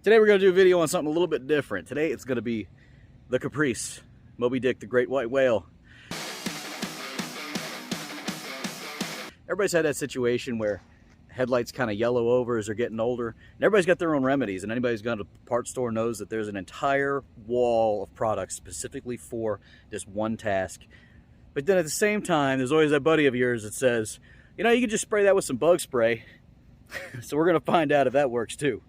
Today we're going to do a video on something a little bit different. Today it's going to be the Caprice, Moby Dick, the great white whale. Everybody's had that situation where headlights kind of yellow over as they're getting older. And everybody's got their own remedies, and anybody who's gone to a parts store knows that there's an entire wall of products specifically for this one task. But then at the same time, there's always that buddy of yours that says, you know, you can just spray that with some bug spray. So we're going to find out if that works too.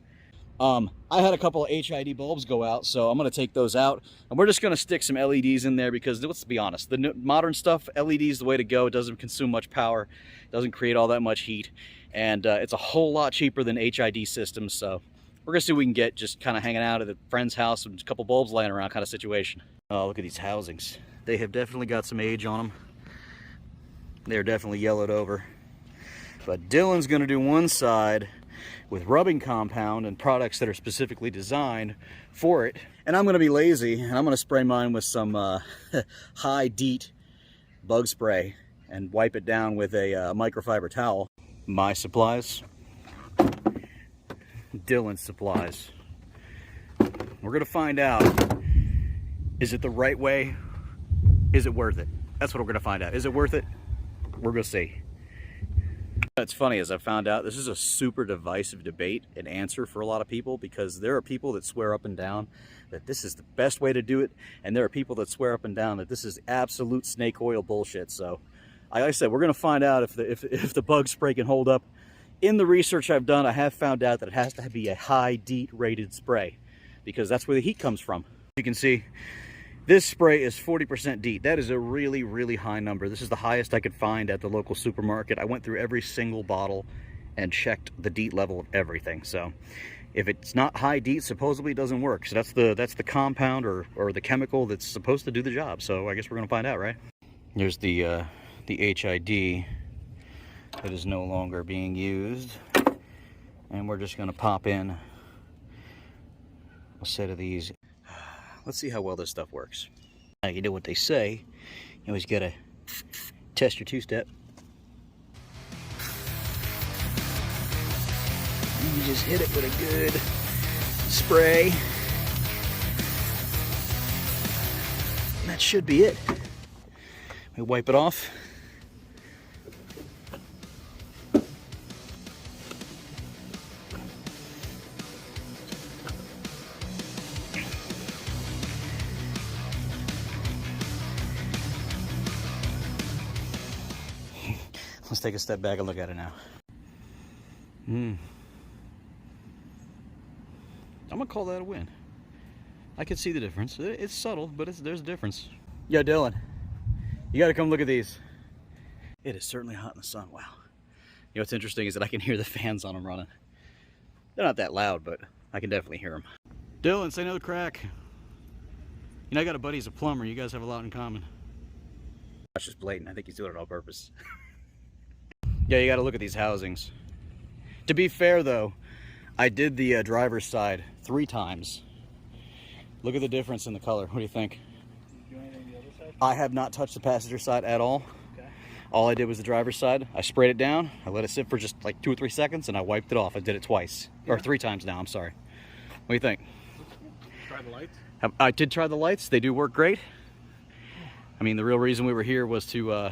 I had a couple of HID bulbs go out, so I'm going to take those out. And we're just going to stick some LEDs in there because, let's be honest, the modern stuff, LED is the way to go. It doesn't consume much power, doesn't create all that much heat, and it's a whole lot cheaper than HID systems. So we're going to see what we can get just kind of hanging out at a friend's house with a couple bulbs laying around kind of situation. Oh, look at these housings. They have definitely got some age on them. They're definitely yellowed over. But Dylan's going to do one side with rubbing compound and products that are specifically designed for it. And I'm going to be lazy, and I'm going to spray mine with some high DEET bug spray and wipe it down with a microfiber towel. My supplies, Dylan's supplies. We're going to find out, is it the right way? Is it worth it? That's what we're going to find out. Is it worth it? We're going to see. It's funny, as I found out, this is a super divisive debate and answer for a lot of people, because there are people that swear up and down that this is the best way to do it, and there are people that swear up and down that this is absolute snake oil bullshit. So, like I said, we're going to find out if the bug spray can hold up. In the research I've done, I have found out that it has to be a high DEET rated spray, because that's where the heat comes from. You can see this spray is 40% DEET. That is a really, really high number. This is the highest I could find at the local supermarket. I went through every single bottle and checked the DEET level of everything. So if it's not high DEET, supposedly it doesn't work. So that's the compound or the chemical that's supposed to do the job. So I guess we're gonna find out, right? Here's the HID that is no longer being used. And we're just gonna pop in a set of these. Let's see how well this stuff works. Now, you know what they say, you always gotta test your two-step. You just hit it with a good spray. And that should be it. We wipe it off. Let's take a step back and look at it now. I'm gonna call that a win. I can see the difference. It's subtle, but there's a difference. Yo, Dylan, you gotta come look at these. It is certainly hot in the sun. Wow. You know what's interesting is that I can hear the fans on them running. They're not that loud, but I can definitely hear them. Dylan, say no crack. You know, I got a buddy who's a plumber. You guys have a lot in common. That's just blatant. I think he's doing it on purpose. Yeah, you got to look at these housings. To be fair, though, I did the driver's side 3 times. Look at the difference in the color. What do you think? Did you do anything on the other side? I have not touched the passenger side at all. Okay. All I did was the driver's side. I sprayed it down. I let it sit for just like 2 or 3 seconds, and I wiped it off. I did it twice. Yeah. Or 3 times now, I'm sorry. What do you think? Try the lights? I did try the lights. They do work great. I mean, the real reason we were here was to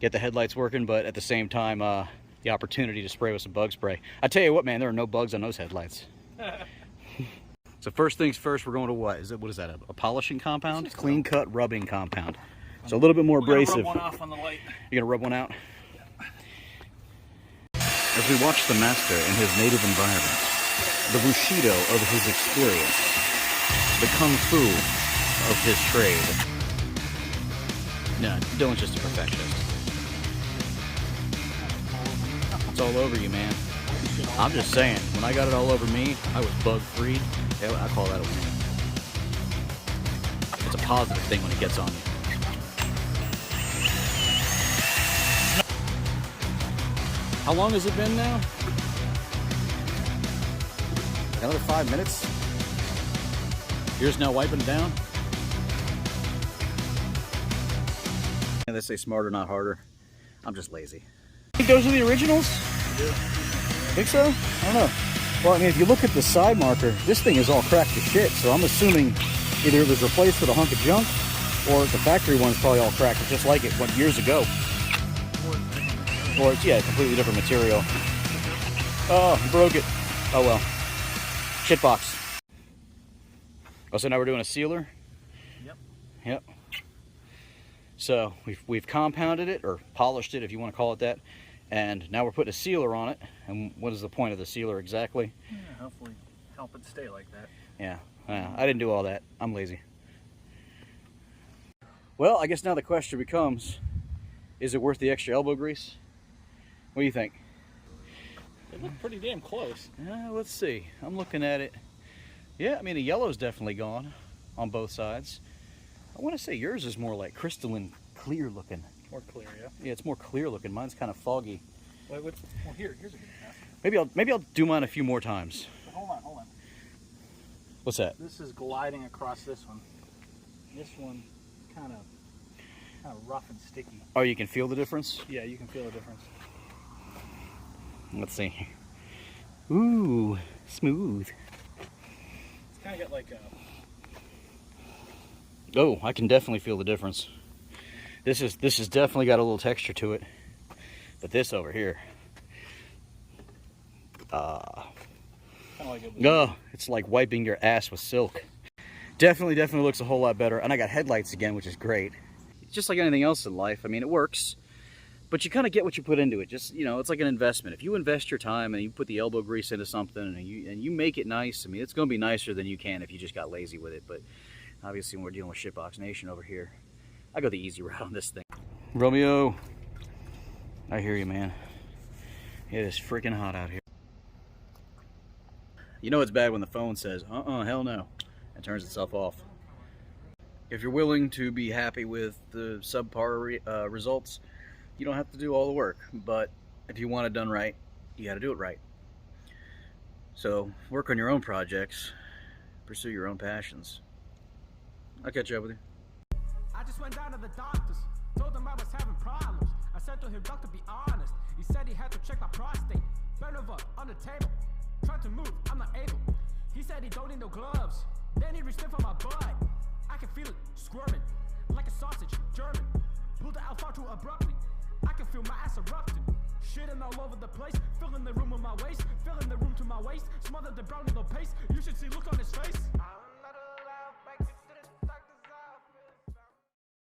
get the headlights working, but at the same time, the opportunity to spray with some bug spray. I tell you what, man, there are no bugs on those headlights. So first things first, we're going to what? What is that, a polishing compound? Clean cut rubbing compound. So a little bit more abrasive. Rub one off on the light. You're gonna rub one out? Yeah. As we watch the master in his native environment, the Bushido of his experience, the Kung Fu of his trade. No, Dylan's just a perfectionist. It's all over you, man. I'm just saying, when I got it all over me, I was bug-free. I call that a win. It's a positive thing when it gets on you. How long has it been now? Another 5 minutes? You're just now wiping it down? They say smarter, not harder. I'm just lazy. Think those are the originals? I do. Think so? I don't know. Well, I mean, if you look at the side marker, this thing is all cracked to shit, so I'm assuming either it was replaced with a hunk of junk, or the factory one's probably all cracked just like it went years ago. Or it's, yeah, a completely different material. Oh, you broke it. Oh well. Shitbox. Oh, so now we're doing a sealer? Yep. Yep. So we've compounded it, or polished it if you want to call it that, and now we're putting a sealer on it. And what is the point of the sealer exactly? Yeah, hopefully help it stay like that. Yeah, I didn't do all that. I'm lazy. Well, I guess now the question becomes, is it worth the extra elbow grease? What do you think? They look pretty damn close. Let's see. I'm looking at it. Yeah, I mean, the yellow's definitely gone on both sides. I want to say yours is more like crystalline clear looking. More clear, yeah. Yeah, it's more clear looking. Mine's kind of foggy. Wait, well, here's a good half. Maybe I'll do mine a few more times. But hold on. What's that? This is gliding across this one. This one kind of rough and sticky. Oh, you can feel the difference? Yeah, you can feel the difference. Let's see. Ooh, smooth. It's kind of got like a... Oh, I can definitely feel the difference. This has definitely got a little texture to it. But this over here, kind of like it. oh, it's like wiping your ass with silk. Definitely looks a whole lot better. And I got headlights again, which is great. It's just like anything else in life. I mean, it works, but you kind of get what you put into it. Just, you know, it's like an investment. If you invest your time and you put the elbow grease into something and you make it nice, I mean, it's going to be nicer than you can if you just got lazy with it. But obviously, when we're dealing with Shitbox Nation over here, I go the easy route on this thing. Romeo, I hear you, man. It is freaking hot out here. You know it's bad when the phone says, hell no, and turns itself off. If you're willing to be happy with the subpar results, you don't have to do all the work. But if you want it done right, you got to do it right. So work on your own projects, pursue your own passions. I'll catch up with you. I just went down to the doctors, told him I was having problems. I said to him, doctor, be honest. He said he had to check my prostate. Bent over on the table, trying to move, I'm not able. He said he don't need no gloves. Then he reached in for my butt. I can feel it squirming, like a sausage, German. Pulled it out far too abruptly. I can feel my ass erupting. Shitting all over the place, filling the room with my waist, filling the room to my waist. Smothered the brown yellow paste. You should see look on his face.